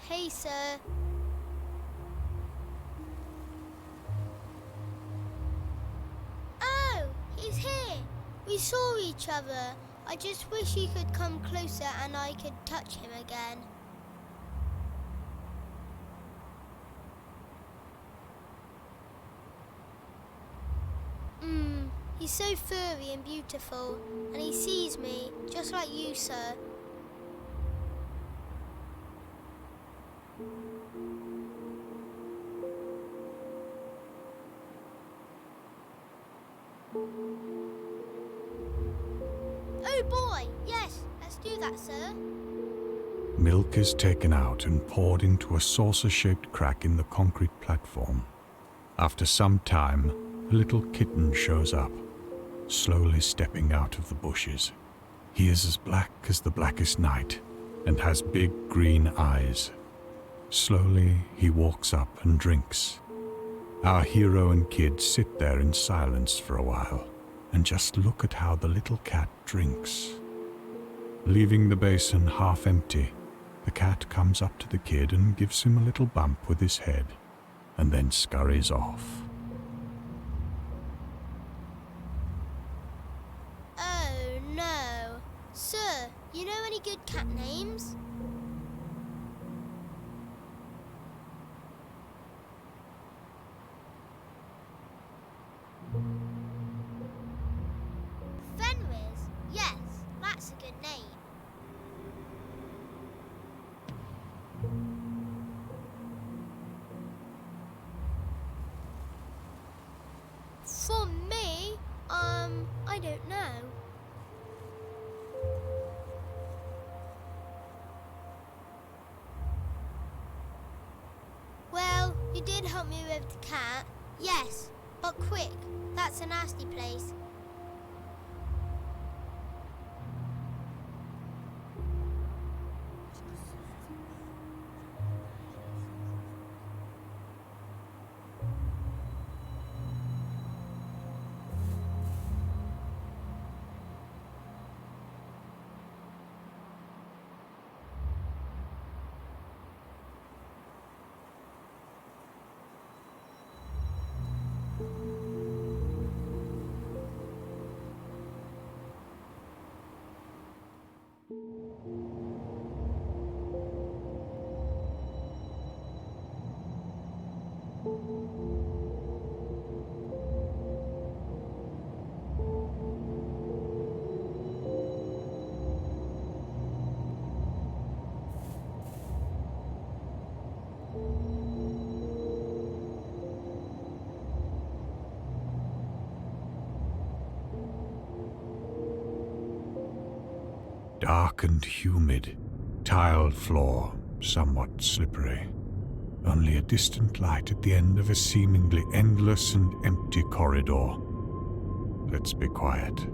Hey, sir. Oh, he's here. We saw each other. I just wish he could come closer and I could touch him again. He's so furry and beautiful, and he sees me, just like you, sir. Oh boy, yes, let's do that, sir. Milk is taken out and poured into a saucer-shaped crack in the concrete platform. After some time, a little kitten shows up, slowly stepping out of the bushes. He is as black as the blackest night and has big green eyes. Slowly, he walks up and drinks. Our hero and kid sit there in silence for a while and just look at how the little cat drinks. Leaving the basin half empty, the cat comes up to the kid and gives him a little bump with his head, and then scurries off. Oh no. Sir, you know any good cat names? Fenris? Yes, that's a good name. For me, I don't know. Well, you did help me with the cat. Yes, but quick, that's a nasty place. Dark and humid, tiled floor, somewhat slippery. Only a distant light at the end of a seemingly endless and empty corridor. Let's be quiet.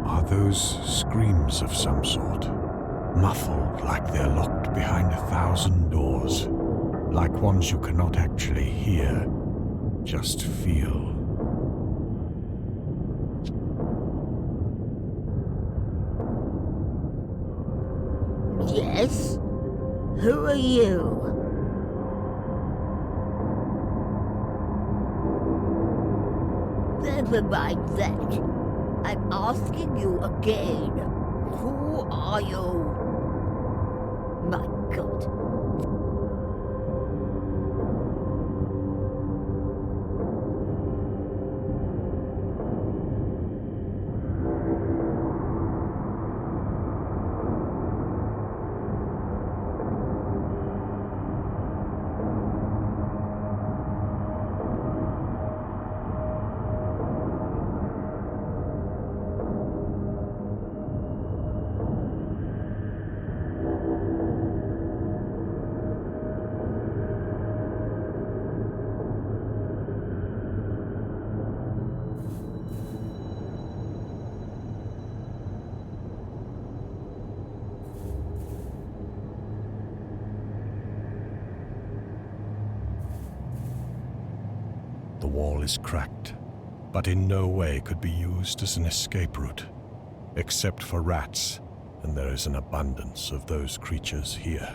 Are those screams of some sort? Muffled like they're locked behind 1,000 doors. Like ones you cannot actually hear, just feel. Yes? Who are you? Never mind that. I'm asking you again. Who are you? My God. is cracked, but in no way could be used as an escape route, except for rats, and there is an abundance of those creatures here.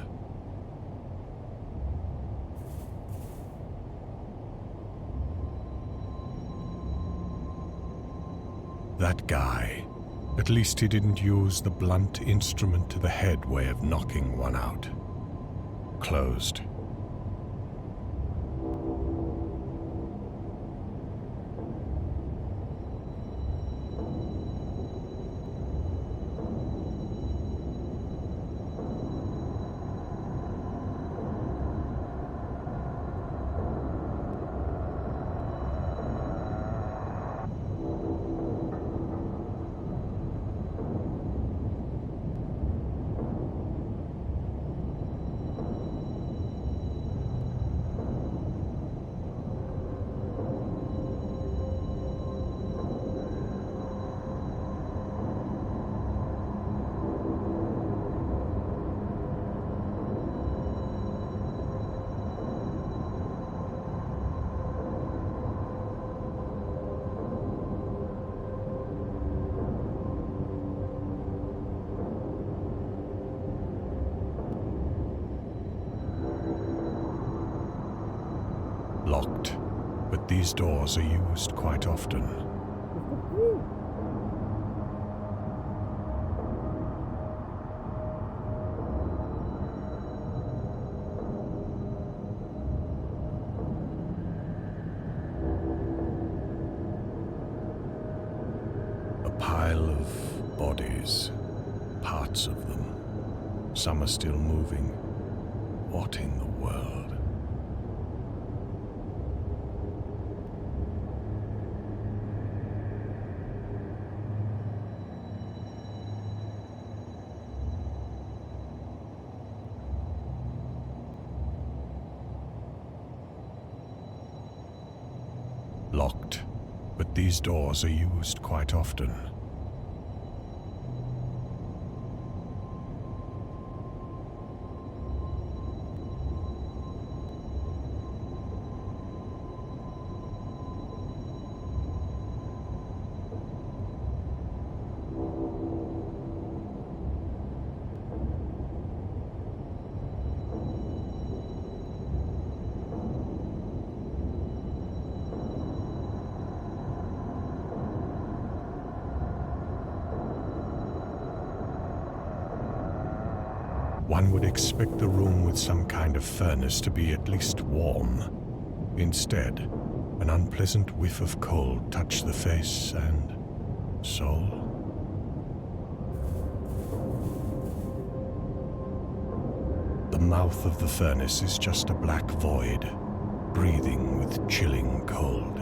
That guy, at least he didn't use the blunt instrument to the head way of knocking one out. Closed. Locked, but these doors are used quite often. A pile of bodies, parts of them. Some are still moving. What in the world? Locked, but these doors are used quite often. One would expect the room with some kind of furnace to be at least warm. Instead, an unpleasant whiff of cold touched the face and soul. The mouth of the furnace is just a black void, breathing with chilling cold.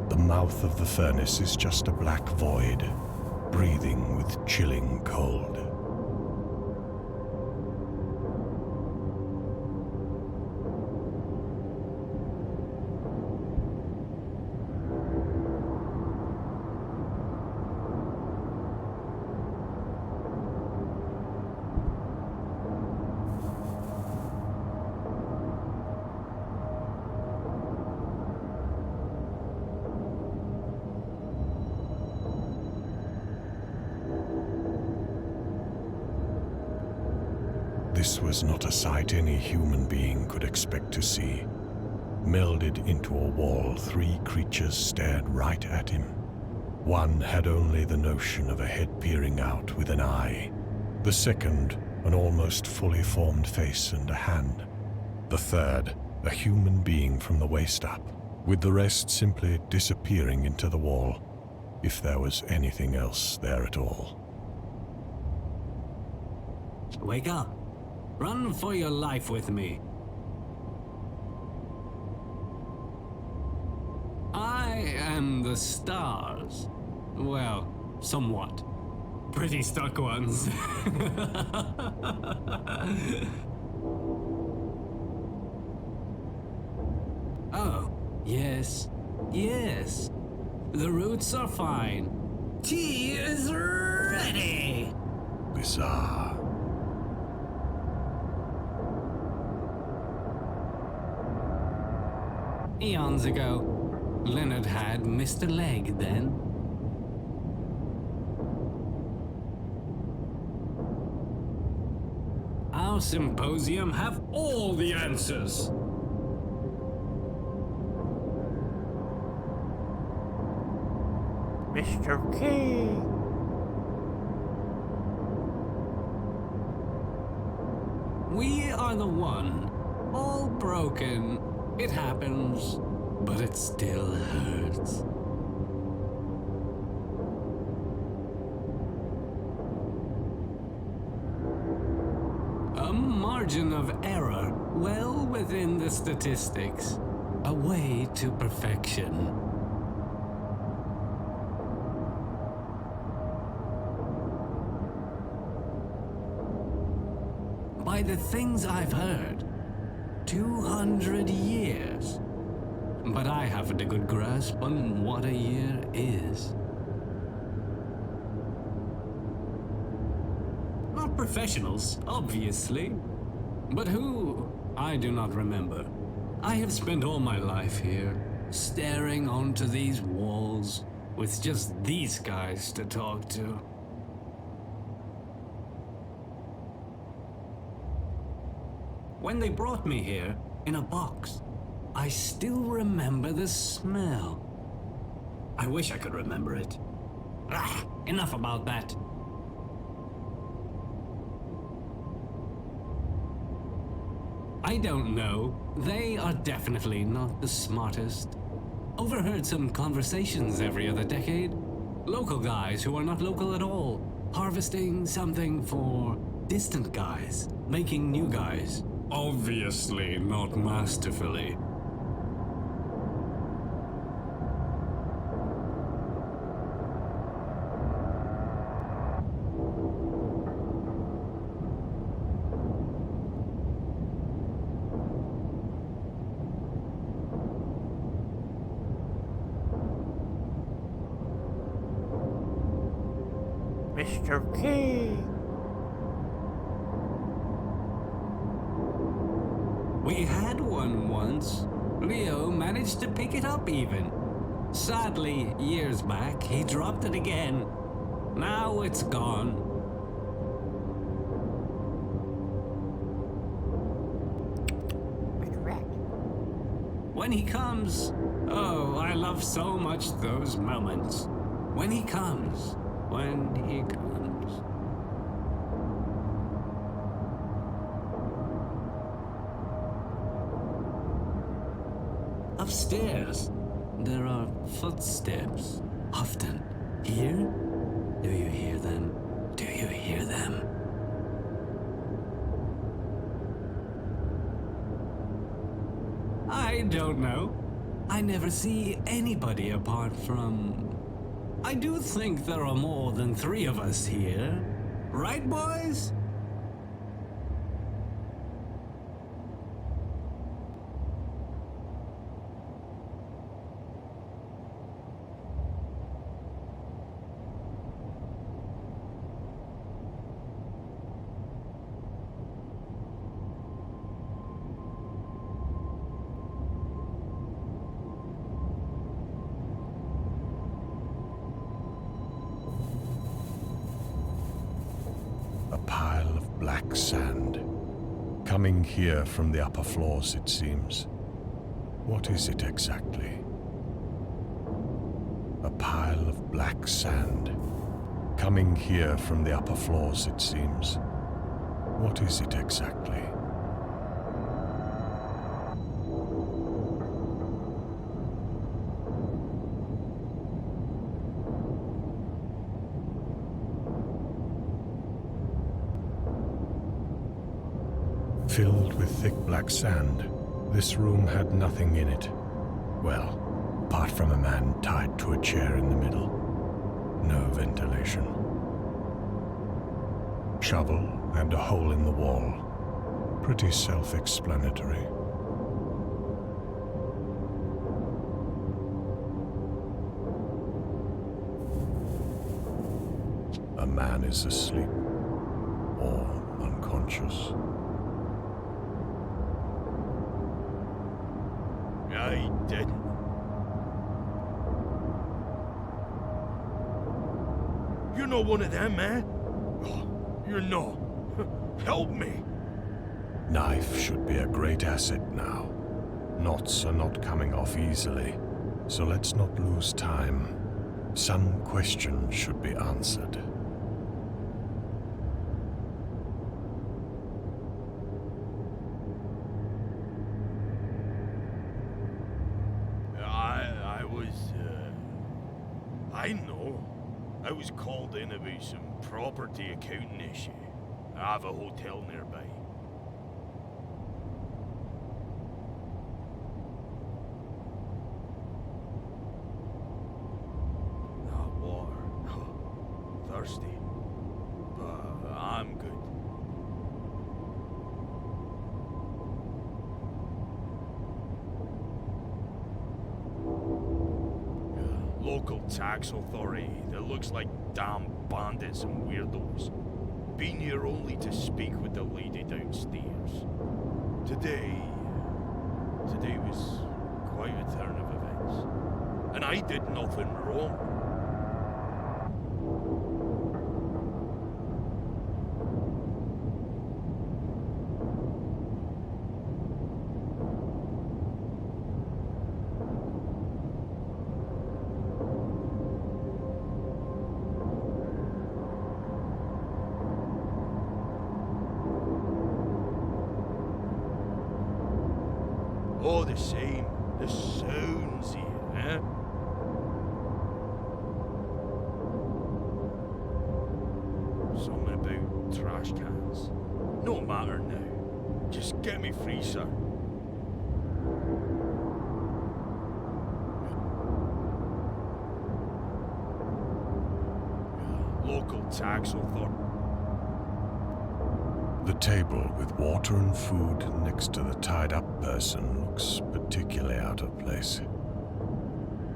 The mouth of the furnace is just a black void, breathing with chilling cold. This was not a sight any human being could expect to see. Melded into a wall, three creatures stared right at him. One had only the notion of a head peering out with an eye. The second, an almost fully formed face and a hand. The third, a human being from the waist up, with the rest simply disappearing into the wall, if there was anything else there at all. Wake up. Run for your life with me. I am the stars. Well, somewhat. Pretty stuck ones. Oh, yes, yes. The roots are fine. Tea is ready. Bizarre. Eons ago. Leonard had missed a leg then. Our symposium have all the answers. Mr. Key. We are the one. All broken. It happens, but it still hurts. A margin of error well within the statistics. A way to perfection. By the things I've heard, 200 years. But I haven't a good grasp on what a year is. Not professionals, obviously. But who? I do not remember. I have spent all my life here, staring onto these walls, with just these guys to talk to. When they brought me here, in a box, I still remember the smell. I wish I could remember it. Enough about that. I don't know. They are definitely not the smartest. Overheard some conversations every other decade. Local guys who are not local at all. Harvesting something for distant guys. Making new guys. Obviously not masterfully. Mr. Key. We had one once. Leo managed to pick it up even. Sadly, years back, he dropped it again. Now it's gone. Mr. Rat. When he comes, oh, I love so much those moments. When he comes. Upstairs, there are footsteps. Often. Here? Do you hear them? Do you hear them? I don't know. I never see anybody apart from... I do think there are more than 3 of us here. Right, boys? A pile of black sand. Coming here from the upper floors, it seems. What is it exactly? A pile of black sand. Coming here from the upper floors, it seems. What is it exactly? Filled with thick black sand, this room had nothing in it. Well, apart from a man tied to a chair in the middle. No ventilation. Shovel and a hole in the wall. Pretty self-explanatory. A man is asleep or unconscious. I didn't. You're not one of them, eh? Oh, you're not. Help me. Knife should be a great asset now. Knots are not coming off easily, so let's not lose time. Some questions should be answered. I know. I was called in about some property accounting issue. I have a hotel nearby. Water. Thirsty. But I'm good. Local tax authority that looks like damn bandits and weirdos. Been here only to speak with the lady downstairs. Today was quite a turn of events. And I did nothing wrong. All the same, the sounds here, eh? Something about trash cans. No matter now. Just get me free, sir. Local tax authority. The table with water and food next to the tied-up person looks particularly out of place.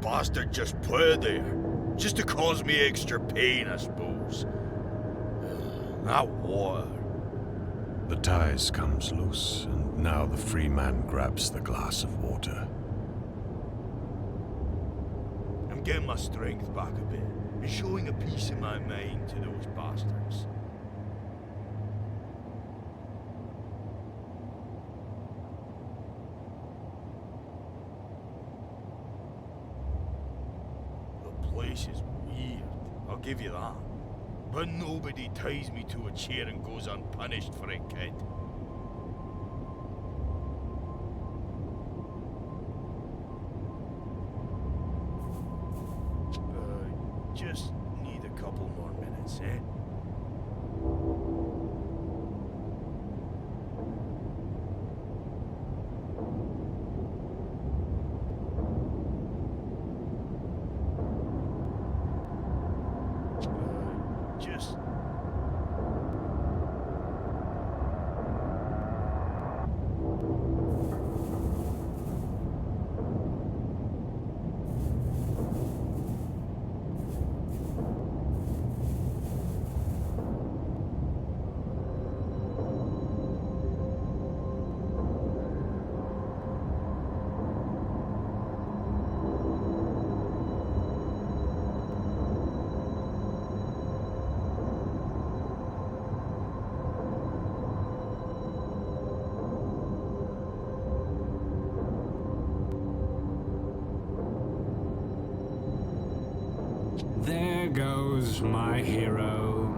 Bastard just put it there. Just to cause me extra pain, I suppose. That water. The ties comes loose, and now the free man grabs the glass of water. I'm getting my strength back a bit, and showing a piece of my mind to those bastards. The place is weird, I'll give you that. But nobody ties me to a chair and goes unpunished for it, kid. Just need a couple more minutes, eh? Just... There goes my hero.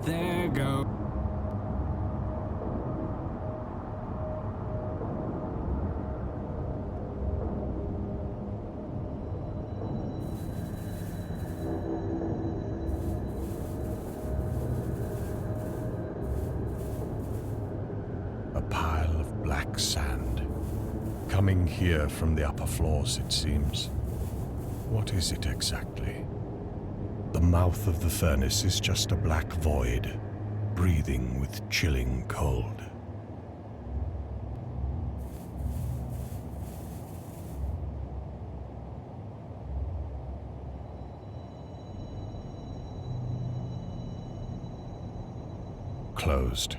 There goes. A pile of black sand. Coming here from the upper floors, it seems. What is it exactly? The mouth of the furnace is just a black void, breathing with chilling cold. Closed.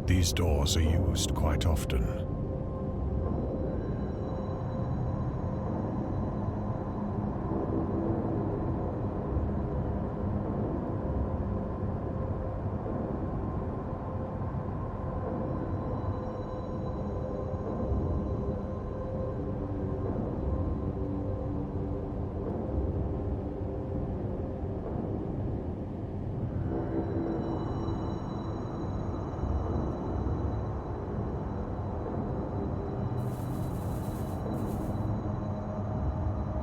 These doors are used quite often.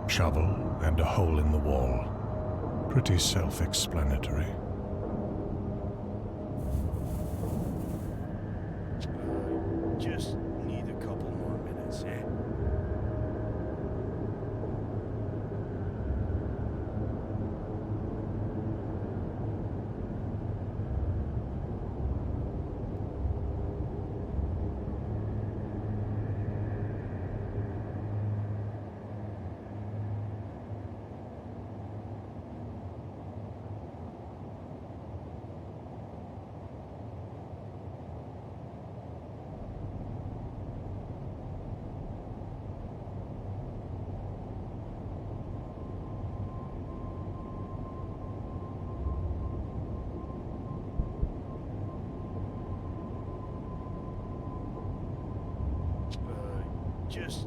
Shovel and a hole in the wall. Pretty self-explanatory. Just need a couple more minutes, eh? Just...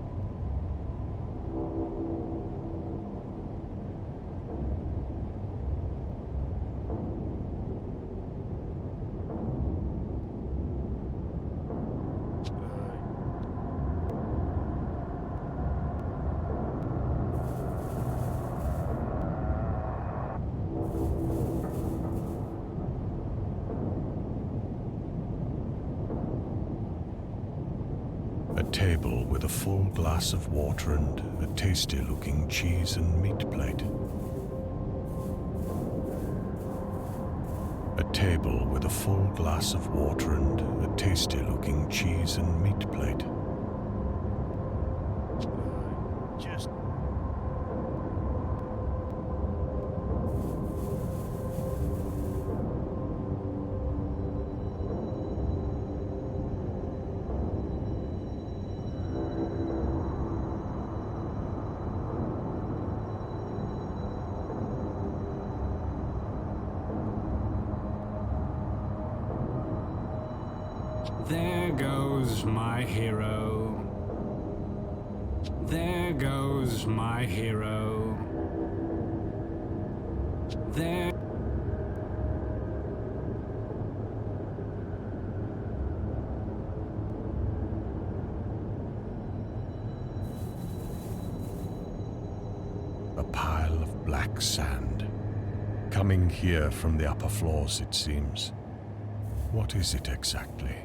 A table with a full glass of water and a tasty-looking cheese and meat plate. A table with a full glass of water and a tasty-looking cheese and meat plate. just... There goes my hero. There goes my hero. There. A pile of black sand. Coming here from the upper floors, it seems. What is it exactly?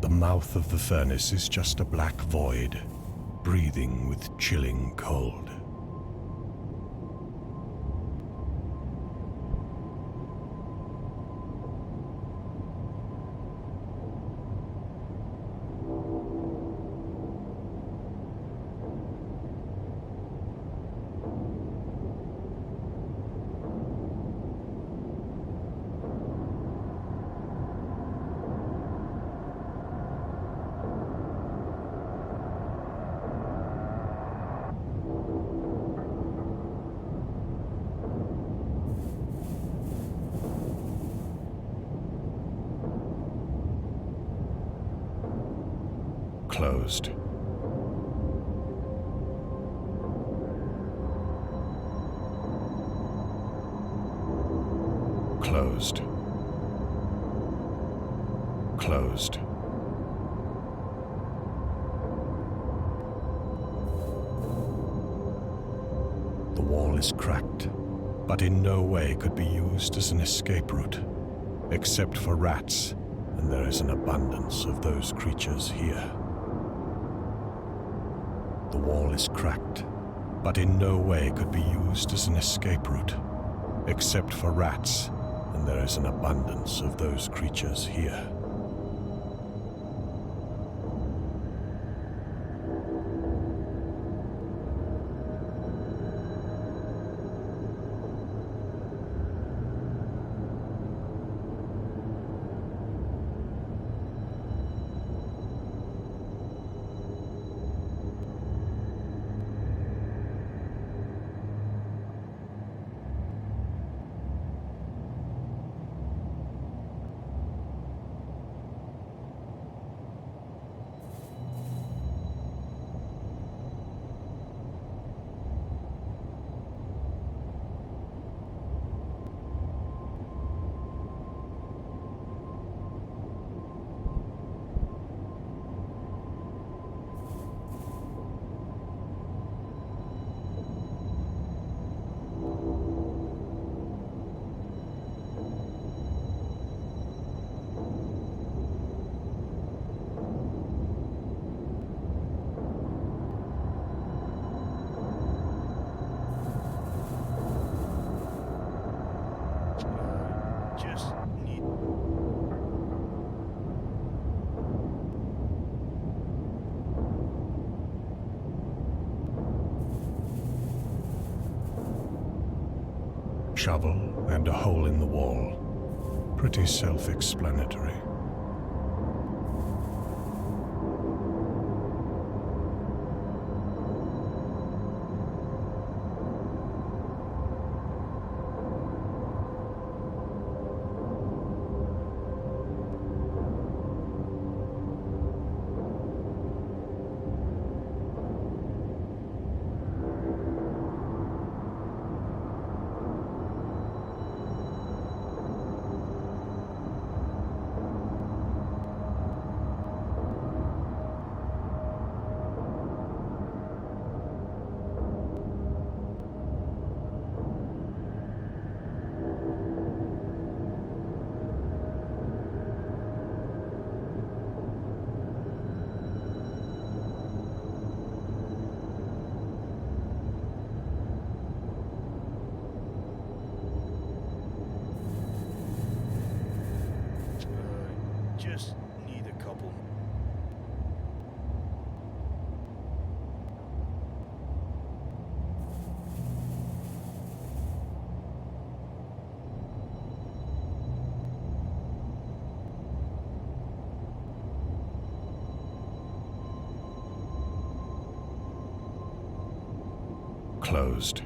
The mouth of the furnace is just a black void, breathing with chilling cold. Closed. Closed. Closed. The wall is cracked, but in no way could be used as an escape route, except for rats, and there is an abundance of those creatures here. The wall is cracked, but in no way could be used as an escape route, except for rats, and there is an abundance of those creatures here. shovel and a hole in the wall. Pretty self-explanatory. Just need a couple. Closed.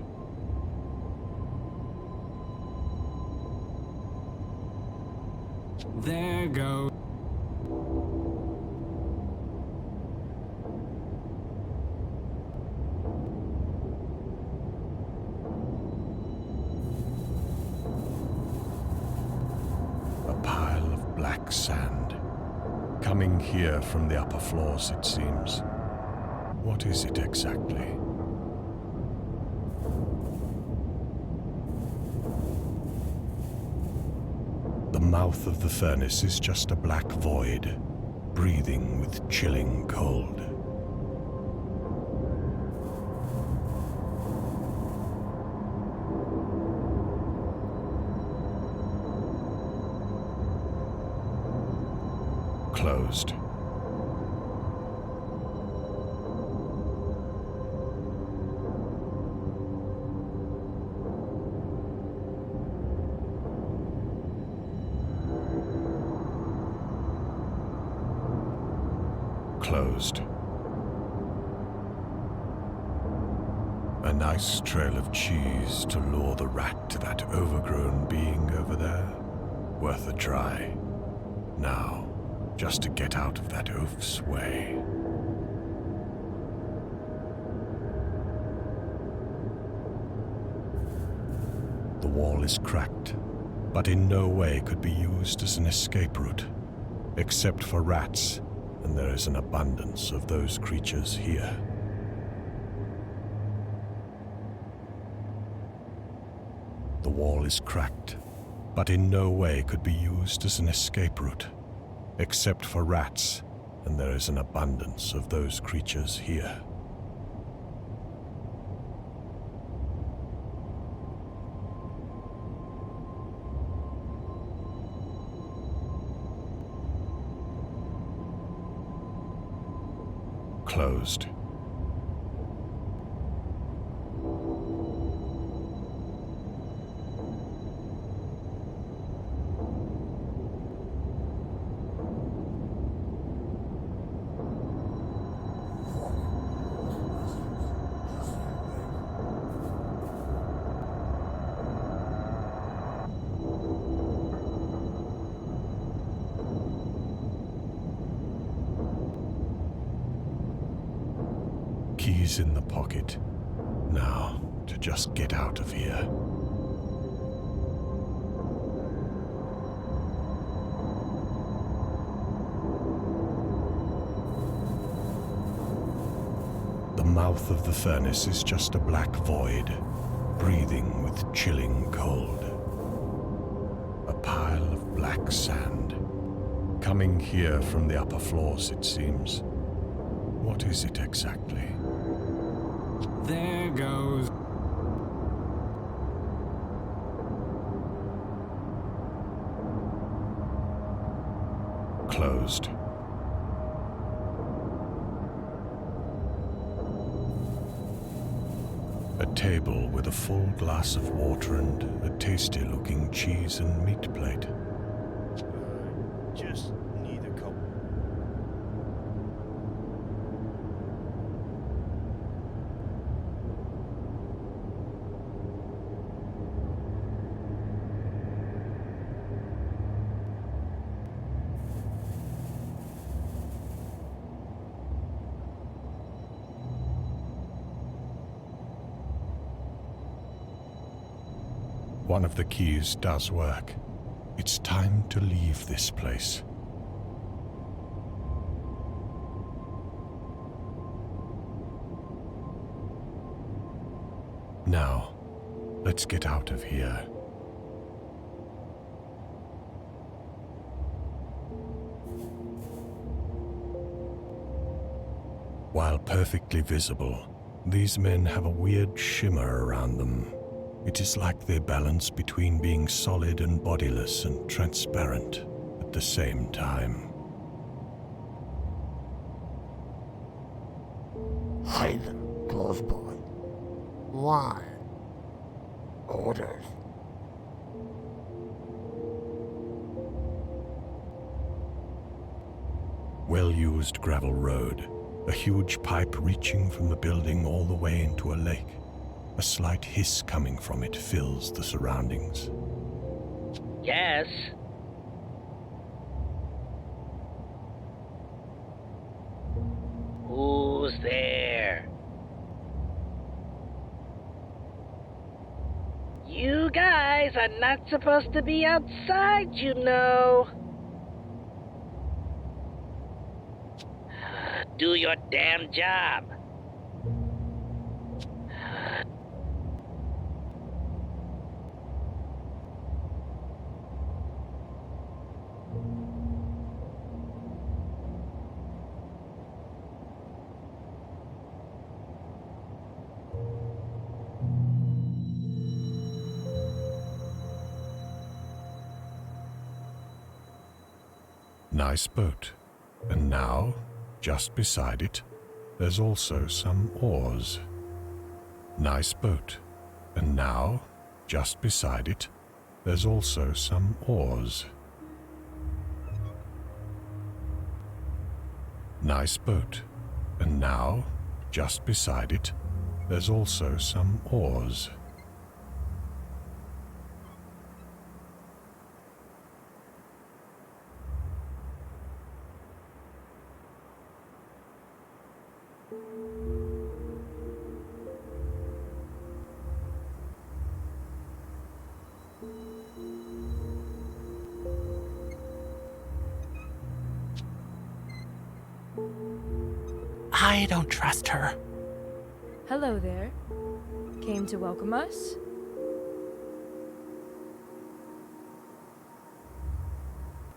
There goes. A pile of black sand. Coming here from the upper floors, it seems. What is it exactly? The mouth of the furnace is just a black void, breathing with chilling cold. Closed. Closed. A nice trail of cheese to lure the rat to that overgrown being over there. Worth a try. Now, just to get out of that oaf's way. The wall is cracked, but in no way could be used as an escape route, except for rats, and there is an abundance of those creatures here. The wall is cracked, but in no way could be used as an escape route, except for rats, and there is an abundance of those creatures here. Closed. Keys in the pocket. Now, to just get out of here. The mouth of the furnace is just a black void, breathing with chilling cold. A pile of black sand. Coming here from the upper floors, it seems. What is it exactly? There goes. Closed. A table with a full glass of water and a tasty-looking cheese and meat plate. Just need a couple. One of the keys does work. It's time to leave this place. Now, let's get out of here. While perfectly visible, these men have a weird shimmer around them. It is like they balance between being solid and bodiless and transparent at the same time. Haven close by. Why? Orders. Well-used gravel road, a huge pipe reaching from the building all the way into a lake. A slight hiss coming from it fills the surroundings. Yes. Who's there? You guys are not supposed to be outside, you know. Do your damn job. Nice boat. And now, just beside it, there's also some oars. Nice boat. And now, just beside it, there's also some oars. Nice boat. And now, just beside it, there's also some oars. I don't trust her. Hello there. Came to welcome us?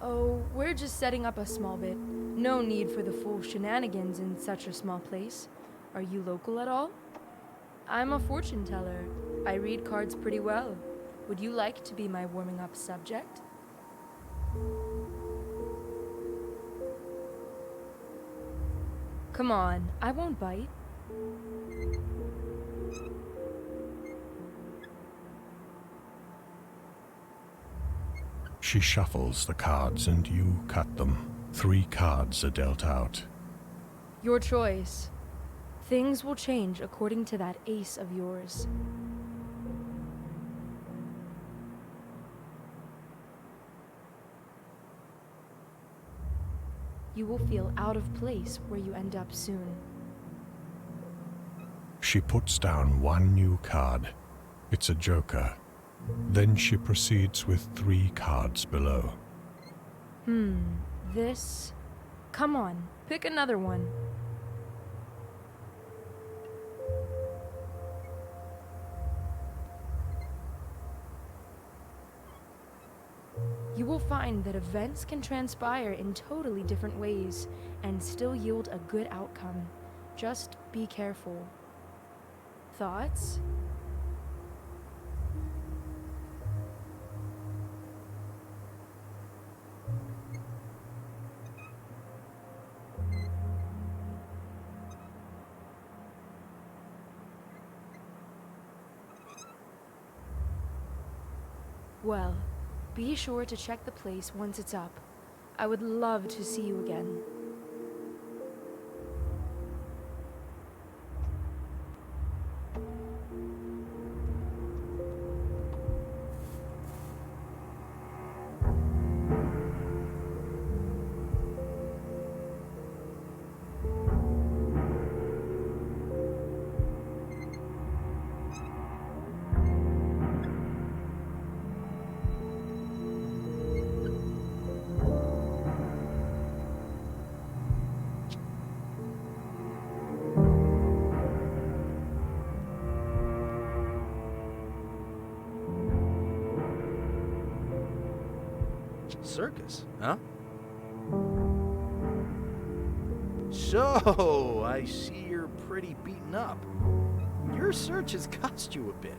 Oh, we're just setting up a small bit. No need for the full shenanigans in such a small place. Are you local at all? I'm a fortune teller. I read cards pretty well. Would you like to be my warming up subject? Come on, I won't bite. She shuffles the cards and you cut them. 3 cards are dealt out. Your choice. Things will change according to that ace of yours. You will feel out of place where you end up soon. She puts down 1 new card. It's a joker. Then she proceeds with 3 cards below. This... Come on, pick another one. You will find that events can transpire in totally different ways and still yield a good outcome. Just be careful. Thoughts? Well, be sure to check the place once it's up. I would love to see you again. Circus, huh? So, I see you're pretty beaten up. Your search has cost you a bit.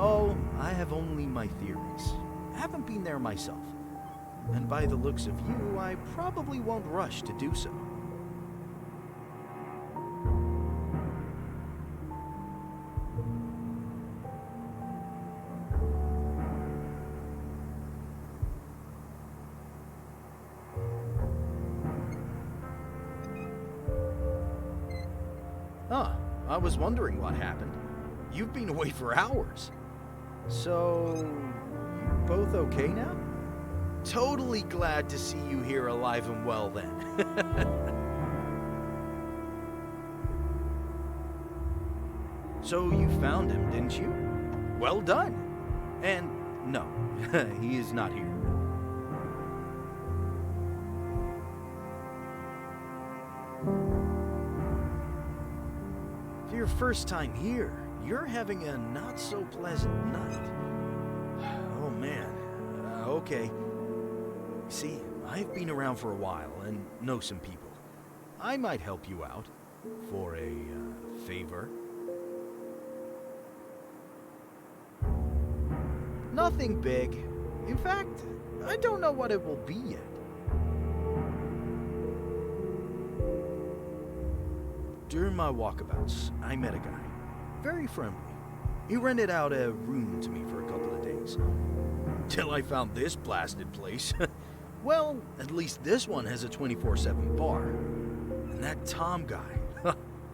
Oh, I have only my theories. I haven't been there myself. And by the looks of you, I probably won't rush to do so. Huh, I was wondering what happened. You've been away for hours. So, you both okay now? Totally glad to see you here alive and well then. So you found him, didn't you? Well done. And no, he is not here. For your first time here, you're having a not so pleasant night. Oh man, okay. See, I've been around for a while and know some people. I might help you out for a favor. Nothing big. In fact, I don't know what it will be yet. During my walkabouts, I met a guy. Very friendly. He rented out a room to me for a couple of days. Till I found this blasted place. Well, at least this one has a 24/7 bar. And that Tom guy,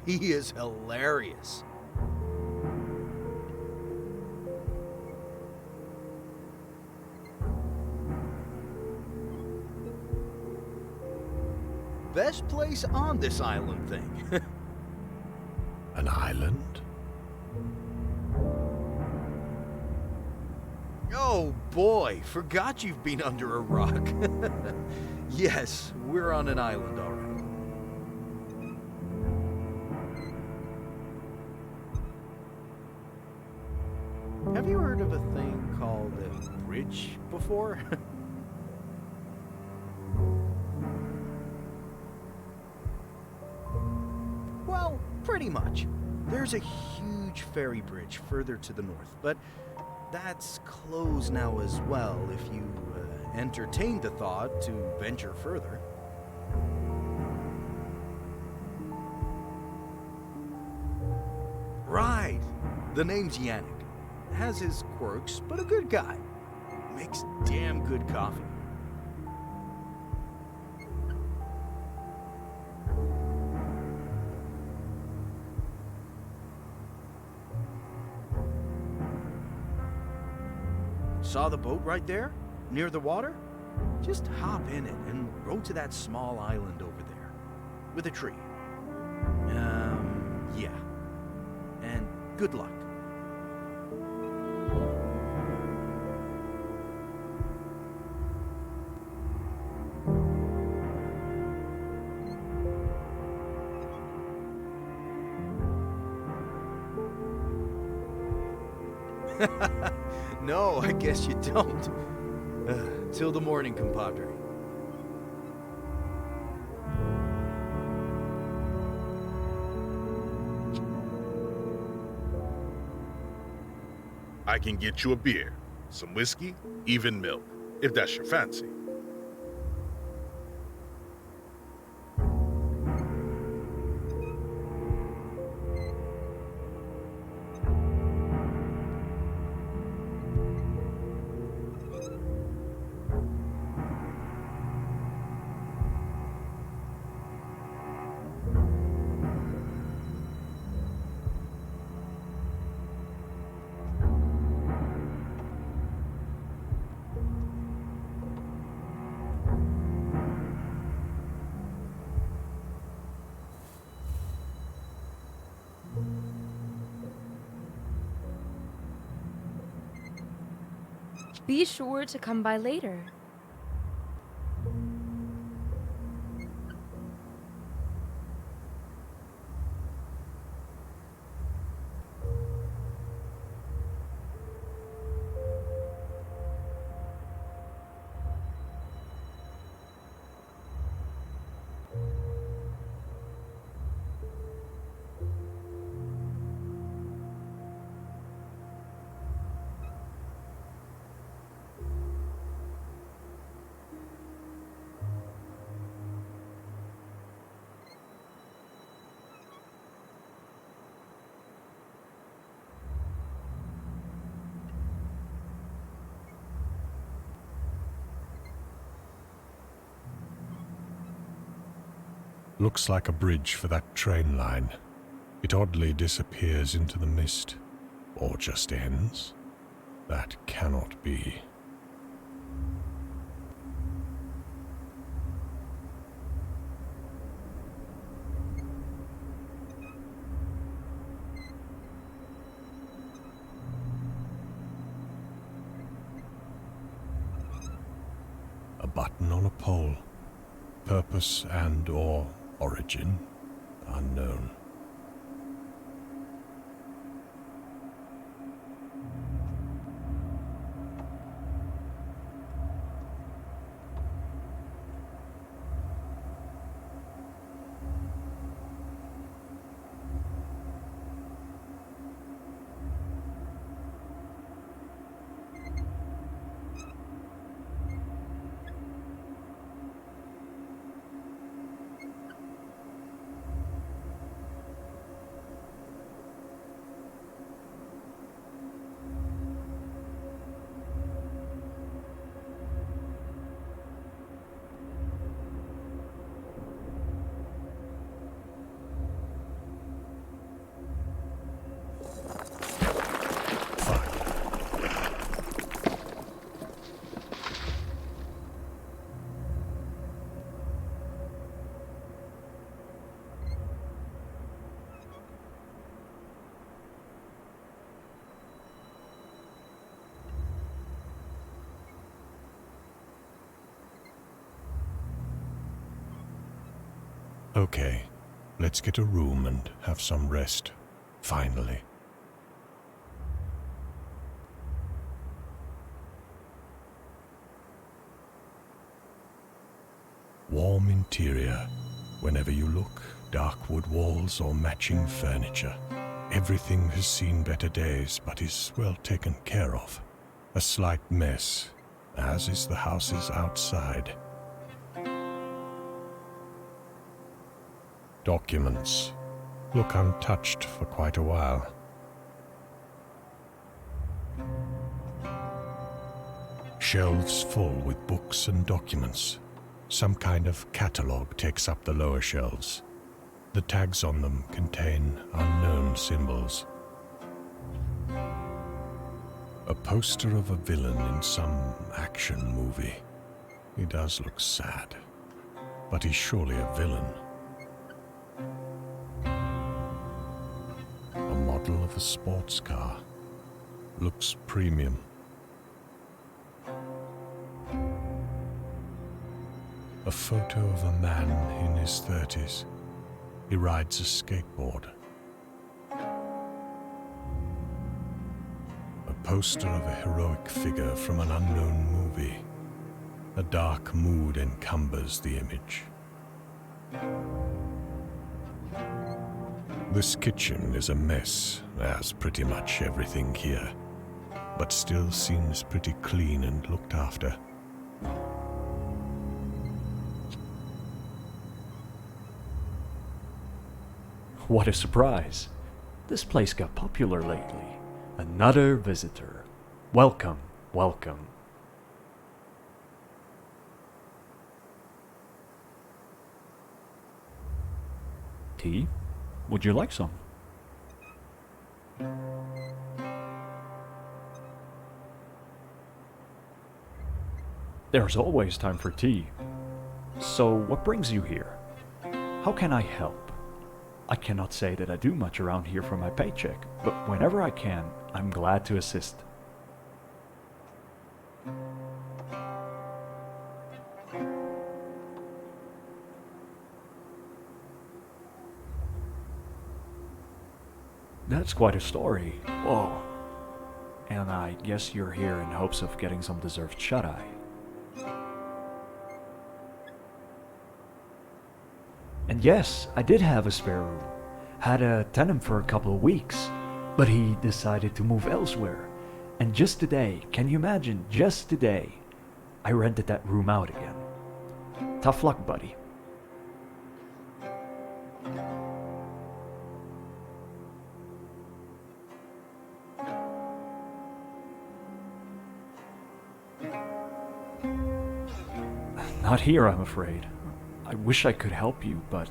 he is hilarious. Best place on this island thing. An island? Oh boy, forgot you've been under a rock. Yes, we're on an island, all right. Have you heard of a thing called a bridge before? Well, pretty much. There's a huge ferry bridge further to the north, but that's closed now as well if you entertain the thought to venture further. Right. The name's Yannick. Has his quirks, but a good guy. Makes damn good coffee. Saw the boat right there, near the water? Just hop in it and row to that small island over there, with a tree. Yeah. And good luck. No, I guess you don't. Till the morning, compadre. I can get you a beer, some whiskey, even milk. if that's your fancy. Be sure to come by later. Looks like a bridge for that train line. It oddly disappears into the mist. Or just ends? That cannot be. A button on a pole. Purpose and/or origin unknown. Okay, let's get a room and have some rest. Finally. Warm interior. Whenever you look, dark wood walls or matching furniture. Everything has seen better days, but is well taken care of. A slight mess, as is the houses outside. Documents. Look untouched for quite a while. Shelves full with books and documents. Some kind of catalogue takes up the lower shelves. The tags on them contain unknown symbols. A poster of a villain in some action movie. He does look sad, but he's surely a villain. A model of a sports car. Looks premium. A photo of a man in his 30s. He rides a skateboard. A poster of a heroic figure from an unknown movie. A dark mood encumbers the image. This kitchen is a mess, as pretty much everything here, but still seems pretty clean and looked after. What a surprise. This place got popular lately. Another visitor. Welcome, welcome. Tea? Would you like some? There's always time for tea. So, what brings you here? How can I help? I cannot say that I do much around here for my paycheck, but whenever I can, I'm glad to assist. That's quite a story. Whoa. And I guess you're here in hopes of getting some deserved shut-eye. And yes, I did have a spare room. Had a tenant for a couple of weeks, but he decided to move elsewhere. And just today, can you imagine, just today, I rented that room out again. Tough luck, buddy. Not here, I'm afraid. I wish I could help you, but...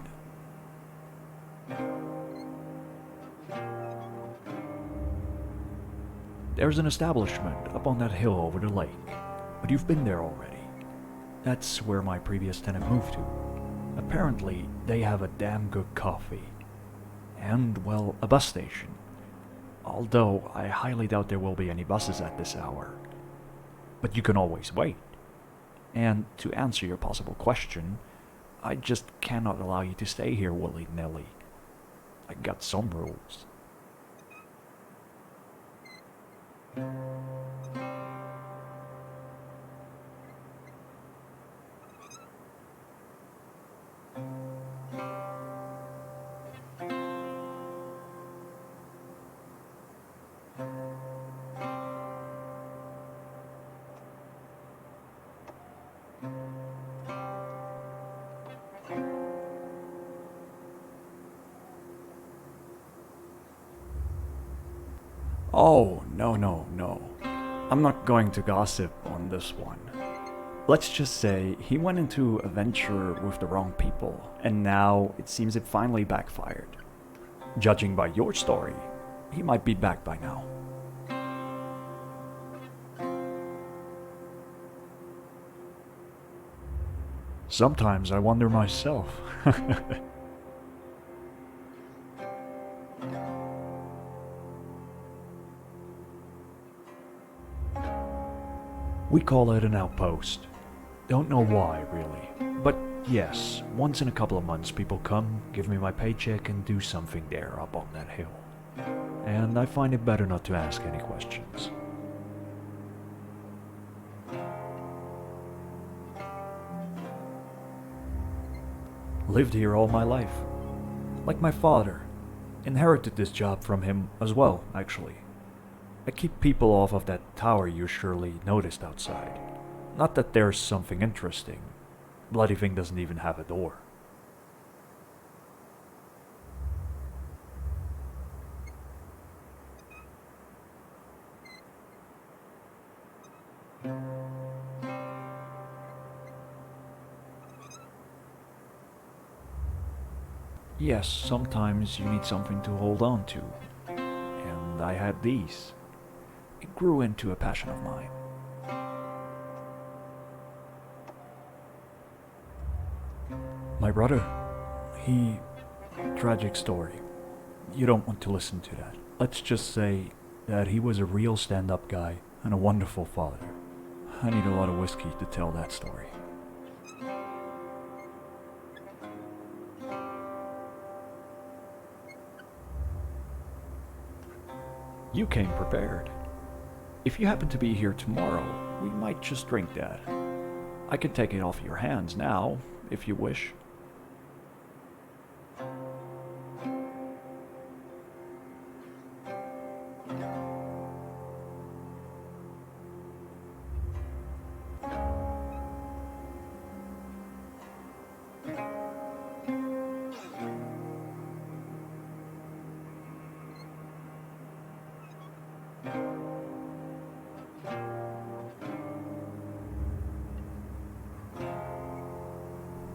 There's an establishment up on that hill over the lake, but you've been there already. That's where my previous tenant moved to. Apparently, they have a damn good coffee. And, well, a bus station. Although, I highly doubt there will be any buses at this hour. But you can always wait. And to answer your possible question, I just cannot allow you to stay here willy-nilly. I got some rules. Oh, no. I'm not going to gossip on this one. Let's just say he went into a venture with the wrong people, and now it seems it finally backfired. Judging by your story, he might be back by now. Sometimes I wonder myself. We call it an outpost. Don't know why, really. But yes, once in a couple of months people come, give me my paycheck and do something there up on that hill. And I find it better not to ask any questions. Lived here all my life. Like my father. Inherited this job from him as well, actually. I keep people off of that tower you surely noticed outside. Not that there's something interesting. Bloody thing doesn't even have a door. Yes, sometimes you need something to hold on to. And I had these. It grew into a passion of mine. My brother, tragic story. You don't want to listen to that. Let's just say that he was a real stand-up guy and a wonderful father. I need a lot of whiskey to tell that story. You came prepared. If you happen to be here tomorrow, we might just drink that. I can take it off your hands now, if you wish.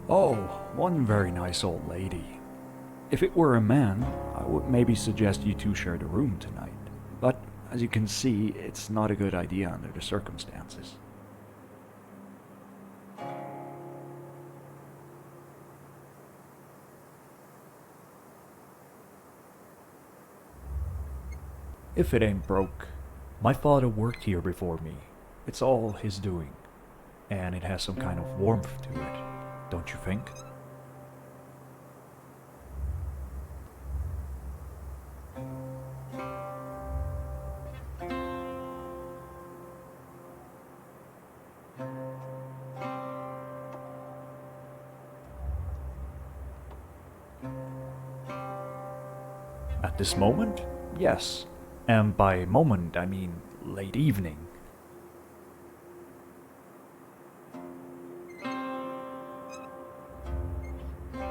Oh, one very nice old lady. If it were a man, I would maybe suggest you two share the room tonight. But as you can see, it's not a good idea under the circumstances. If it ain't broke, my father worked here before me. It's all his doing. And it has some kind of warmth to it, don't you think? At this moment, yes. And by moment, I mean late evening.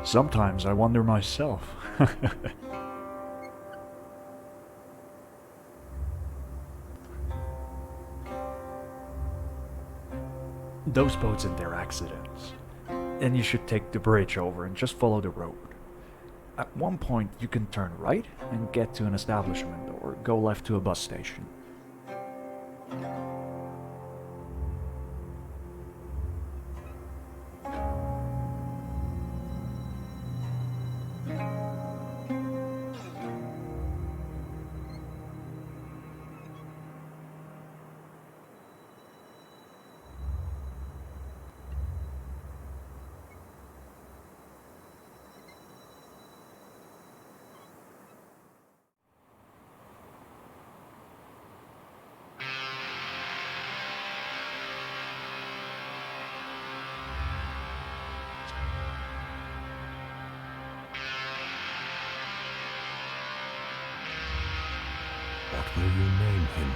Sometimes I wonder myself. Those boats and their accidents. Then you should take the bridge over and just follow the road. At one point, you can turn right and get to an establishment, or go left to a bus station. What will you name him?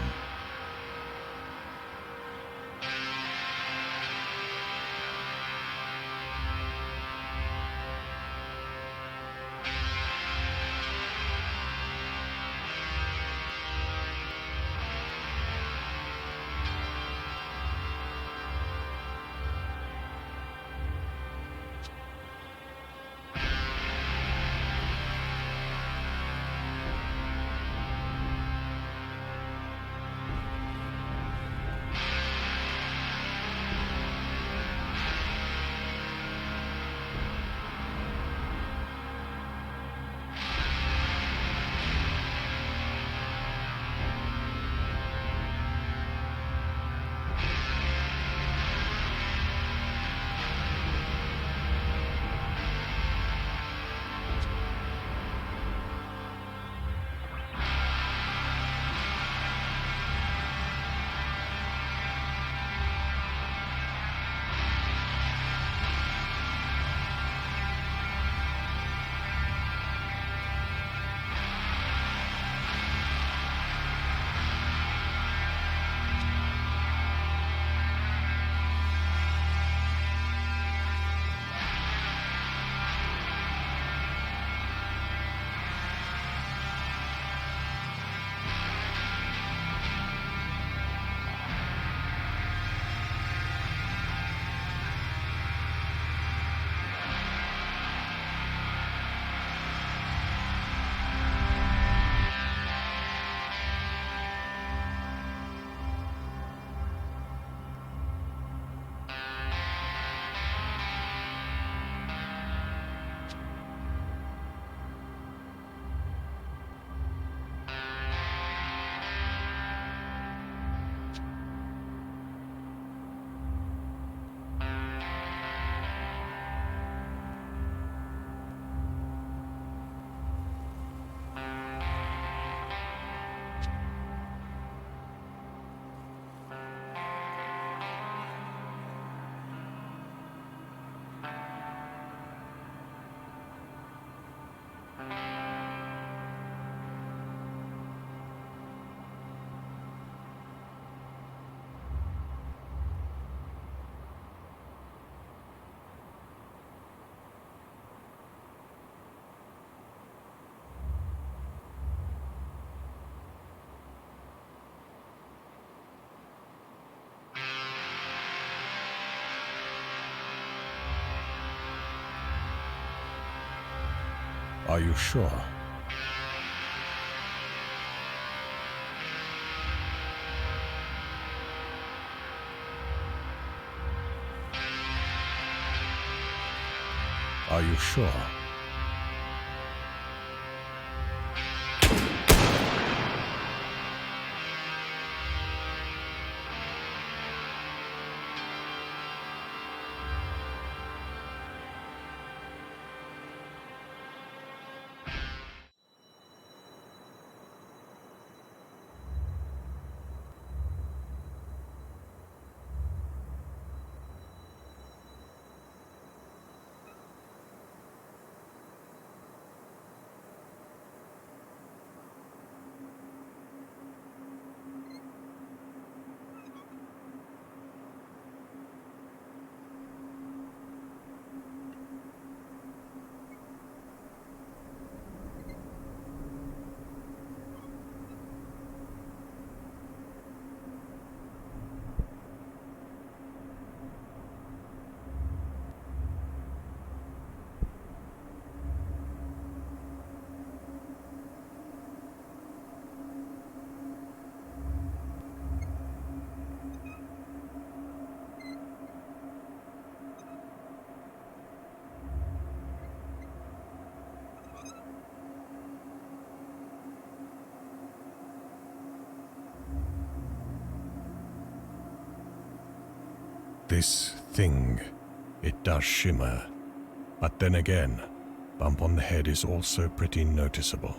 Are you sure? Are you sure? This thing, it does shimmer. But then again, bump on the head is also pretty noticeable.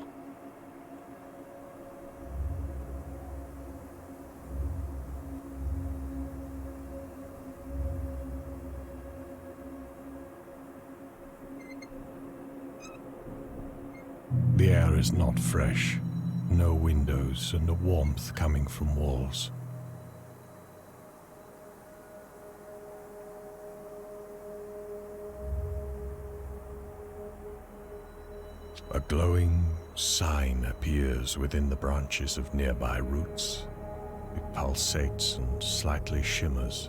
The air is not fresh. No windows and a warmth coming from walls. A glowing sign appears within the branches of nearby roots. It pulsates and slightly shimmers.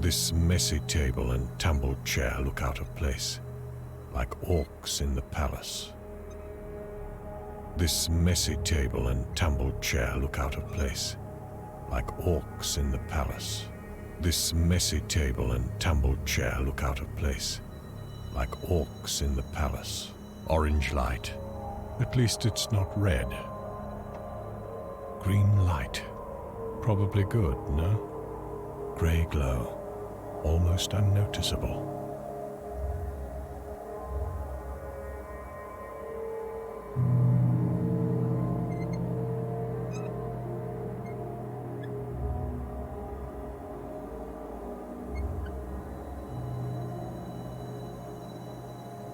This messy table and tumbled chair look out of place, like orcs in the palace. This messy table and tumbled chair look out of place, like orcs in the palace. This messy table and tumbled chair look out of place, like orcs in the palace. Orange light. At least it's not red. Green light. Probably good, no? Grey glow. Almost unnoticeable.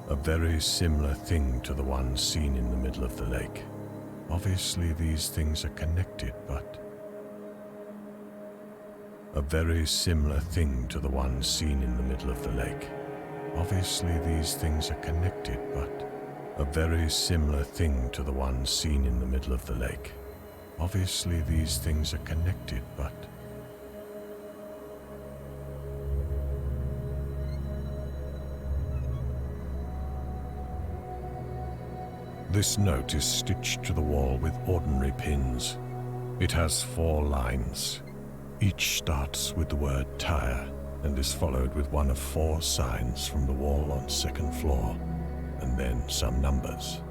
A very similar thing to the one seen in the middle of the lake. Obviously these things are connected, but... A very similar thing to the one seen in the middle of the lake. Obviously these things are connected, but... A very similar thing to the one seen in the middle of the lake. Obviously these things are connected, but... This note is stitched to the wall with ordinary pins. It has 4 lines. Each starts with the word tire and is followed with one of 4 signs from the wall on 2nd floor, and then some numbers.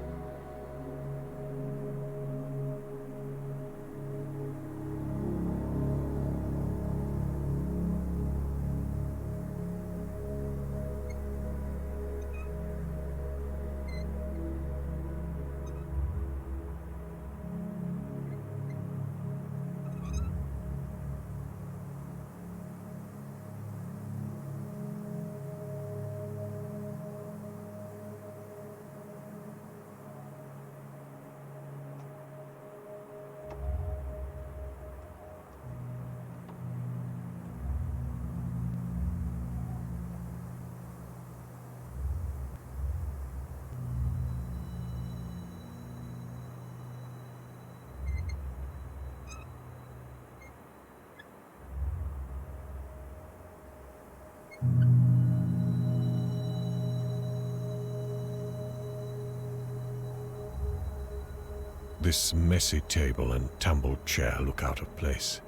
This messy table and tumbled chair look out of place,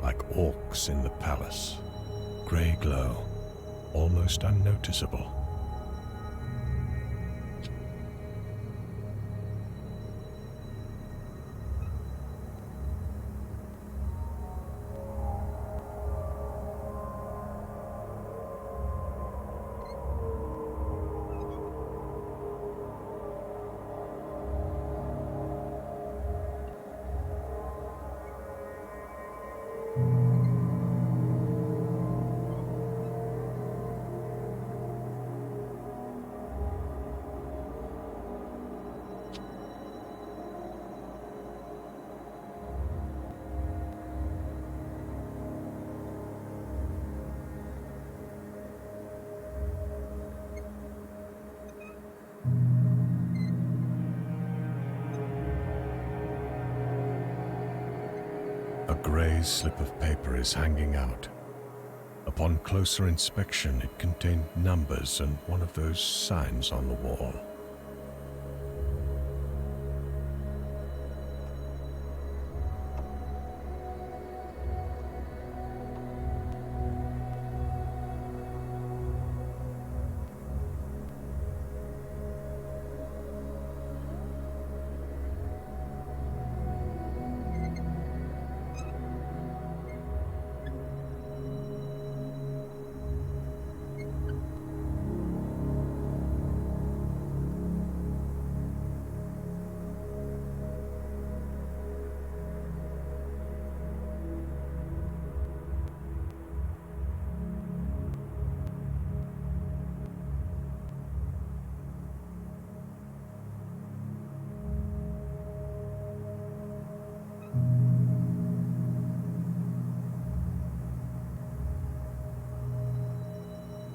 like orcs in the palace. Grey glow, almost unnoticeable. A grey slip of paper is hanging out. Upon closer inspection, it contained numbers and one of those signs on the wall.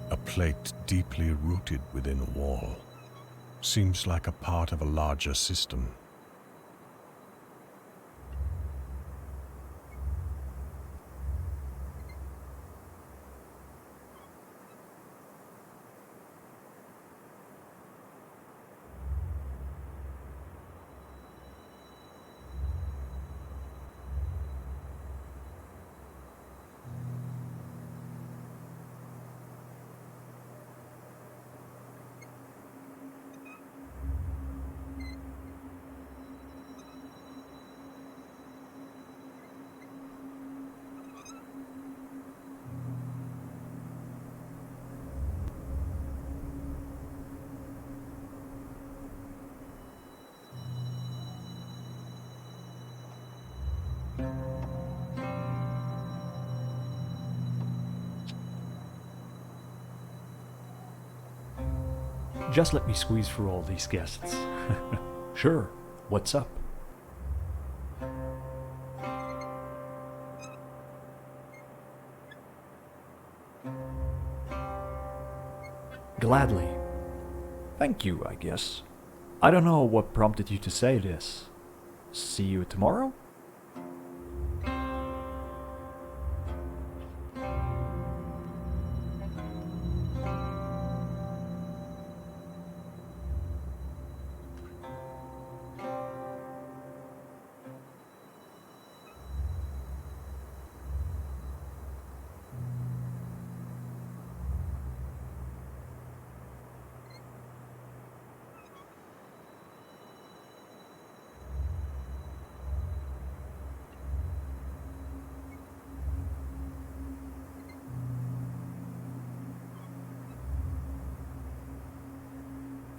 A plate deeply rooted within a wall. Seems like a part of a larger system. Just let me squeeze through all these guests. Sure, what's up? Gladly. Thank you, I guess. I don't know what prompted you to say this. See you tomorrow?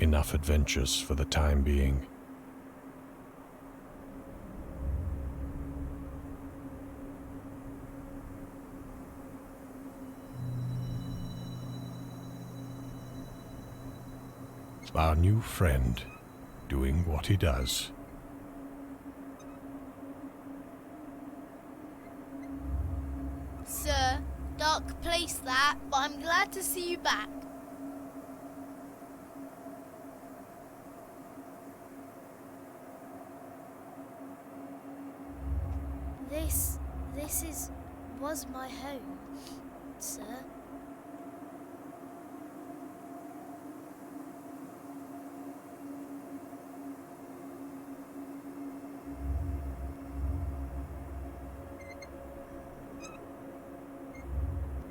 Enough adventures for the time being. Our new friend, doing what he does. Sir, dark place that, but I'm glad to see you back. This was my home, sir.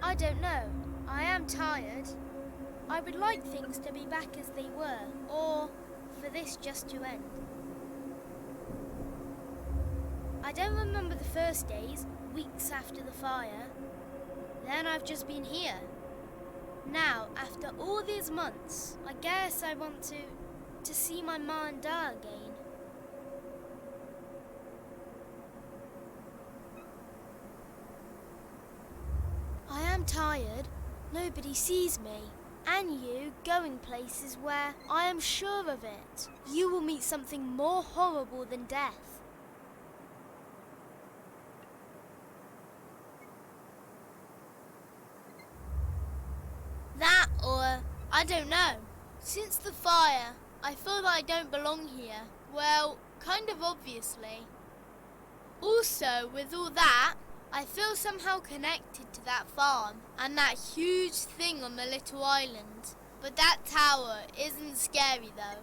I don't know. I am tired. I would like things to be back as they were, or for this just to end. I don't remember the first days, weeks after the fire. Then I've just been here. Now, after all these months, I guess I want to see my ma and da again. I am tired. Nobody sees me. And you going places where I am sure of it. You will meet something more horrible than death. That or, I don't know. Since the fire, I feel I don't belong here. Well, kind of obviously. Also, with all that, I feel somehow connected to that farm and that huge thing on the little island. But that tower isn't scary though.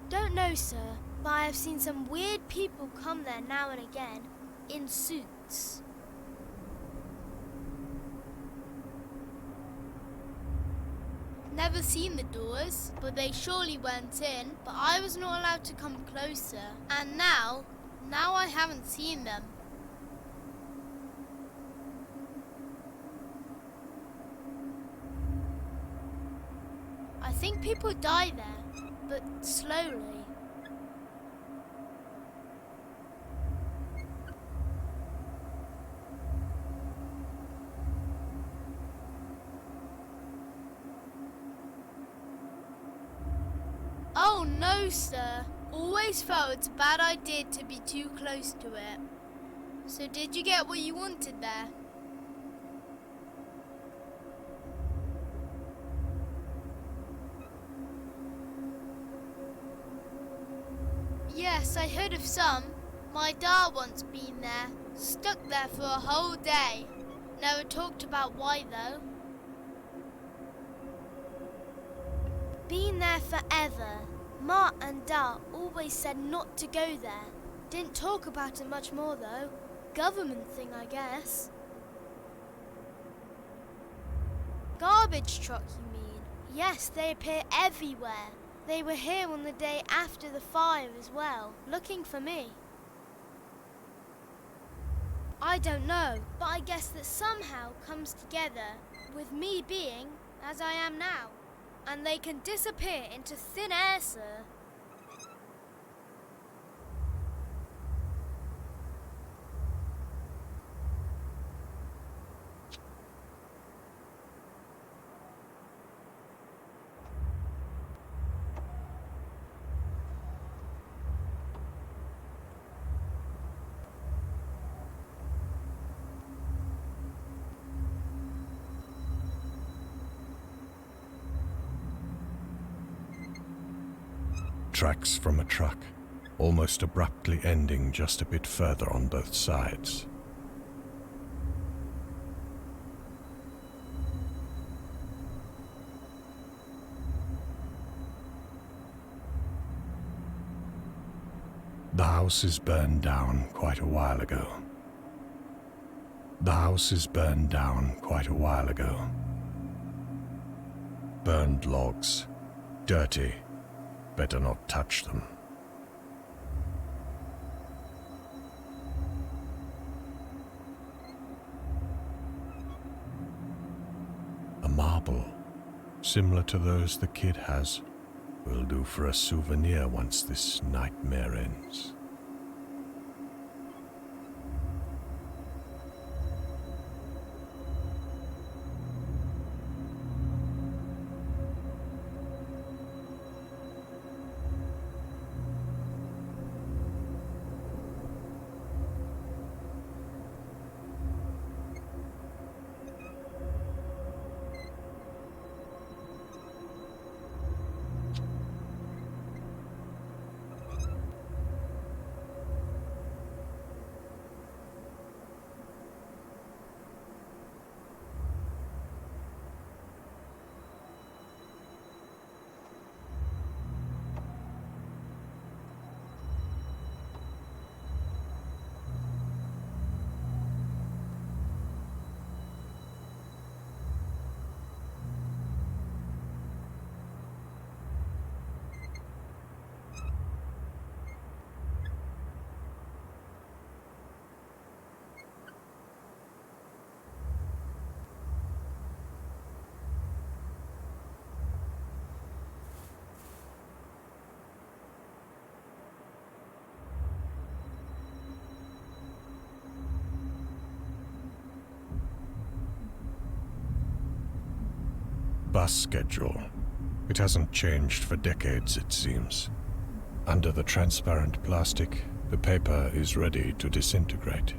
Don't know, sir, but I have seen some weird people come there now and again, in suits. Never seen the doors, but they surely went in, but I was not allowed to come closer. And now I haven't seen them. I think people die there, but slowly. Oh no, sir. Always felt it's a bad idea to be too close to it. So did you get what you wanted there? Yes, I heard of some. My dad once been there, stuck there for a whole day. Never talked about why though. Been there forever. Ma and Da always said not to go there. Didn't talk about it much more though. Government thing, I guess. Garbage truck, you mean? Yes, they appear everywhere. They were here on the day after the fire as well, looking for me. I don't know, but I guess that somehow comes together with me being as I am now. And they can disappear into thin air, sir. tracks from a truck, almost abruptly ending just a bit further on both sides. The house is burned down quite a while ago. The house is burned down quite a while ago. Burned logs. Dirty. Better not touch them. A marble, similar to those the kid has, will do for a souvenir once this nightmare ends. Bus schedule. It hasn't changed for decades, it seems. Under the transparent plastic, the paper is ready to disintegrate.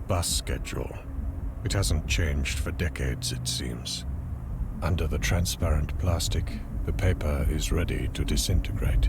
Bus schedule. It hasn't changed for decades, it seems. Under the transparent plastic, the paper is ready to disintegrate.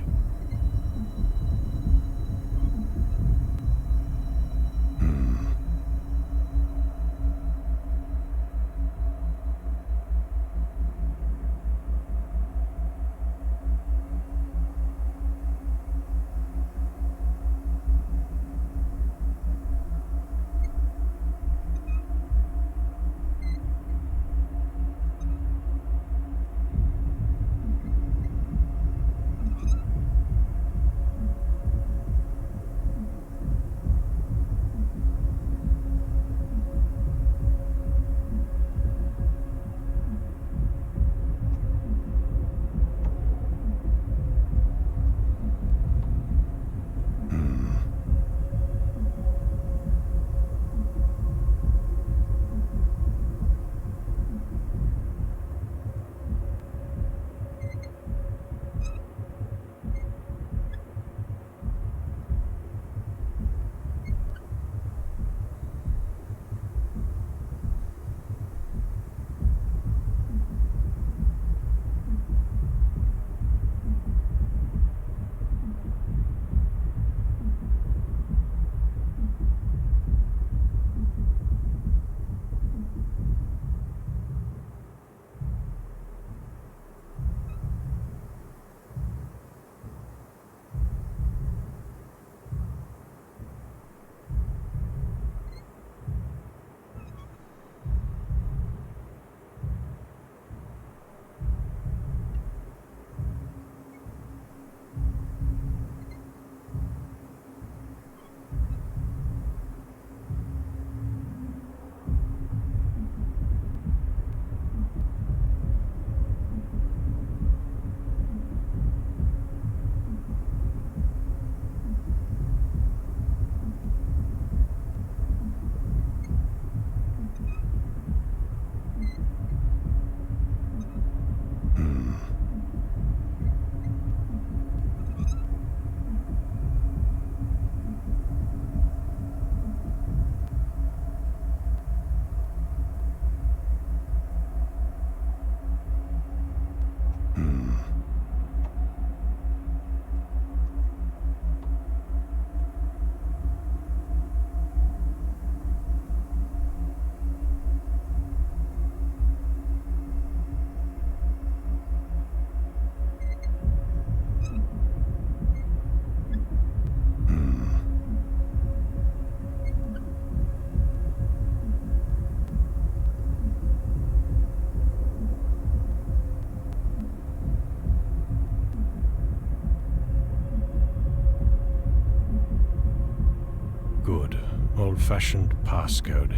Good, old-fashioned passcode.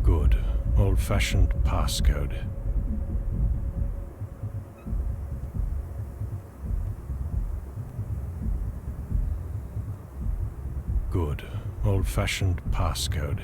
Good, old-fashioned passcode. Good, old-fashioned passcode.